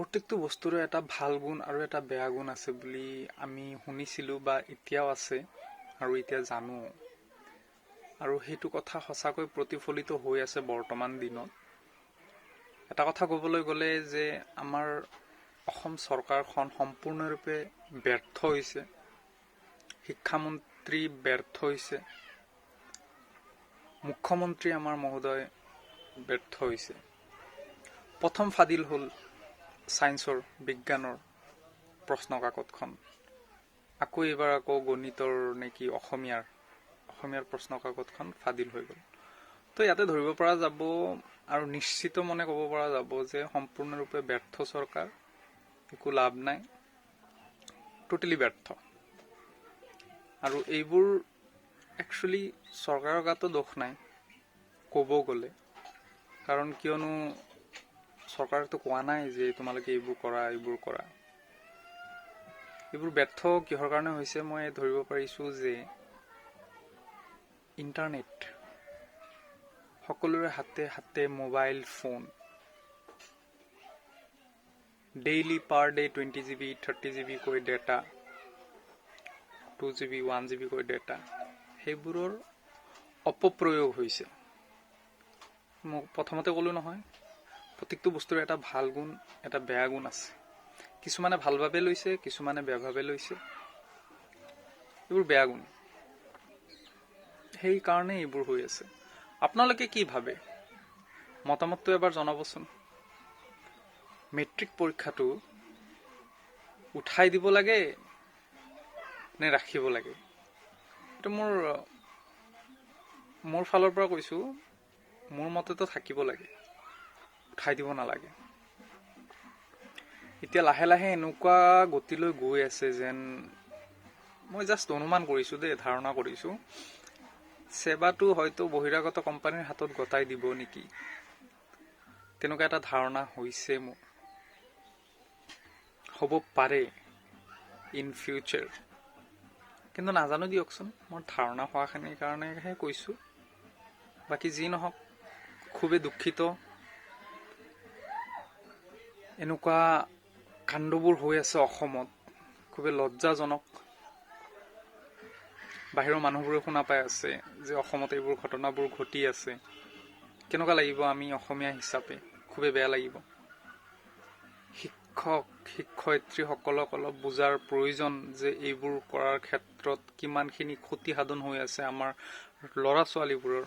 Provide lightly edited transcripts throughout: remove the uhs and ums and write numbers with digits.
প্ৰত্যেকটো বস্তুৰে এটা ভাল গুণ আৰু এটা বেয়া গুণ আছে বুলি আমি শুনিছিলোঁ বা এতিয়াও আছে আৰু এতিয়া জানো। আৰু সেইটো কথা সঁচাকৈ প্ৰতিফলিত হৈ আছে বৰ্তমান দিনত। এটা কথা ক'বলৈ গ'লে যে আমাৰ অসম চৰকাৰখন সম্পূৰ্ণৰূপে ব্যৰ্থ হৈছে, শিক্ষামন্ত্ৰী ব্যৰ্থ হৈছে, মুখ্যমন্ত্ৰী আমাৰ মহোদয় ব্যৰ্থ হৈছে। প্ৰথম ফাদিল হ'ল ছায়েন্সৰ বিজ্ঞানৰ প্ৰশ্ন কাকতখন, আকৌ এইবাৰ গণিতৰ নেকি অসমীয়াৰ প্ৰশ্ন কাকতখন ফাদিল হৈ গ'ল। তো ইয়াতে ধৰিব পৰা যাব আৰু নিশ্চিত মনে ক'ব পৰা যাব যে সম্পূৰ্ণৰূপে ব্যৰ্থ চৰকাৰ, একো লাভ নাই, টোটেলি ব্যৰ্থ। আৰু এইবোৰ একচুৱেলি চৰকাৰৰ গাতো দোষ নাই ক'ব গ'লে, কাৰণ কিয়নো চৰকাৰেতো কোৱা নাই যে তোমালোকে এইবোৰ কৰা। এইবোৰ ব্যৰ্থ কিহৰ কাৰণে হৈছে মই ধৰিব পাৰিছোঁ যে ইণ্টাৰনেট, সকলোৰে হাতে হাতে mobile phone, daily per day 20 GB 30 GB কৈ ডেটা, 2 GB 1 GB কৈ ডেটা, সেইবোৰৰ অপপ্ৰয়োগ হৈছে। মই প্ৰথমতে ক'লোঁ নহয়, প্ৰত্যেকটো বস্তুৰে এটা ভাল গুণ এটা বেয়া গুণ আছে। কিছুমানে ভালভাৱে লৈছে, কিছুমানে বেয়াভাৱে লৈছে। এইবোৰ বেয়া গুণ, সেইকাৰণে এইবোৰ হৈ আছে। আপোনালোকে কি ভাবে? মতামতটো এবাৰ জনাবচোন। মেট্ৰিক পৰীক্ষাটো উঠাই দিব লাগে নে ৰাখিব লাগে? এইটো মোৰ ফালৰ পৰা কৈছোঁ, মোৰ মতেতো থাকিব লাগে, উঠাই দিব নালাগে। এতিয়া লাহে লাহে এনেকুৱা গতিলৈ গৈ আছে যেন, মই জাষ্ট অনুমান কৰিছোঁ দেই, ধাৰণা কৰিছোঁ, সেৱাটো হয়তো বহিৰাগত কোম্পানীৰ হাতত গতাই দিব নেকি, তেনেকুৱা এটা ধাৰণা হৈছে মোৰ। হ'ব পাৰে ইন ফিউচাৰ, কিন্তু নাজানো দিয়কচোন। মোৰ ধাৰণা হোৱাখিনিৰ কাৰণেহে কৈছোঁ। বাকী যি নহওক, খুবেই দুখিত এনেকুৱা কাণ্ডবোৰ হৈ আছে অসমত, খুবেই লজ্জাজনক। বাহিৰৰ মানুহবোৰে শুনা পাই আছে যে অসমত এইবোৰ ঘটনাবোৰ ঘটি আছে। কেনেকুৱা লাগিব আমি অসমীয়া হিচাপে? খুবেই বেয়া লাগিব। শিক্ষয়িত্ৰীসকলক অলপ বুজাৰ প্ৰয়োজন যে এইবোৰ কৰাৰ ক্ষেত্ৰত কিমানখিনি ক্ষতি সাধন হৈ আছে আমাৰ ল'ৰা ছোৱালীবোৰৰ,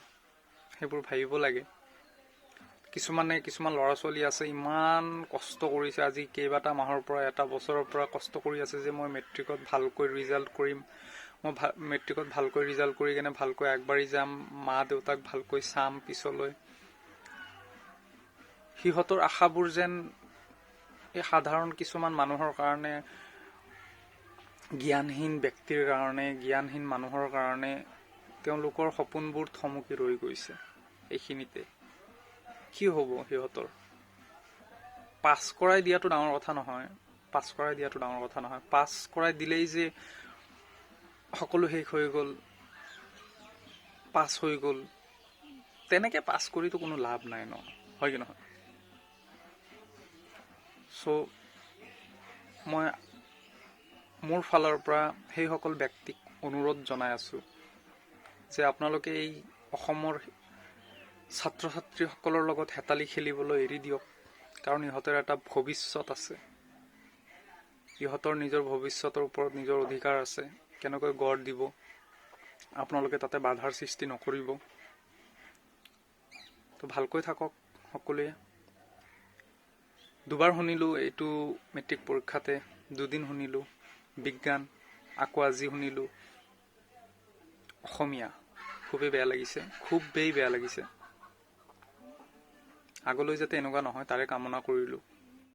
সেইবোৰ ভাবিব লাগে। কিছুমান ল'ৰা ছোৱালী আছে ইমান কষ্ট কৰিছে, আজি কেইবাটা মাহৰ পৰা, এটা বছৰৰ পৰা কষ্ট কৰি আছে যে মই মেট্ৰিকত ভালকৈ ৰিজাল্ট কৰিম, মই মেট্ৰিকত ভালকৈ ৰিজাল্ট কৰি কেনে ভালকৈ আগবাঢ়ি যাম, মা দেউতাক ভালকৈ চাম পিছলৈ। সিহঁতৰ আশাবোৰ যেন এই সাধাৰণ কিছুমান মানুহৰ কাৰণে, জ্ঞানহীন ব্যক্তিৰ কাৰণে, জ্ঞানহীন মানুহৰ কাৰণে তেওঁলোকৰ সপোনবোৰ থমকি ৰৈ গৈছে এইখিনিতে। কি হ'ব সিহঁতৰ? পাছ কৰাই দিয়াটো ডাঙৰ কথা নহয়, পাছ কৰাই দিলেই যে সকলো শেষ হৈ গ'ল, পাছ হৈ গ'ল, তেনেকে পাছ কৰিতো কোনো লাভ নাই ন, হয় কি নহয়? চ' মই মোৰ ফালৰ পৰা সেইসকল ব্যক্তিক অনুৰোধ জনাই আছোঁ যে আপোনালোকে এই অসমৰ ছাত্ৰ ছাত্ৰীসকলৰ লগত হেতালি খেলিবলৈ এৰি দিয়ক। কাৰণ ইহঁতৰ এটা ভৱিষ্যত আছে, ইহঁতৰ নিজৰ ভৱিষ্যতৰ ওপৰত নিজৰ অধিকাৰ আছে। কেনেকৈ গঢ় দিব, আপোনালোকে তাতে বাধাৰ সৃষ্টি নকৰিব। তো ভালকৈ থাকক সকলোৱে। দুবাৰ শুনিলোঁ এইটো মেট্ৰিক পৰীক্ষাতে, দুদিন শুনিলোঁ বিজ্ঞান, আকৌ আজি শুনিলোঁ অসমীয়া। খুবেই বেয়া লাগিছে। আগলৈ যাতে এনেকুৱা নহয় তাৰে কামনা কৰিলোঁ।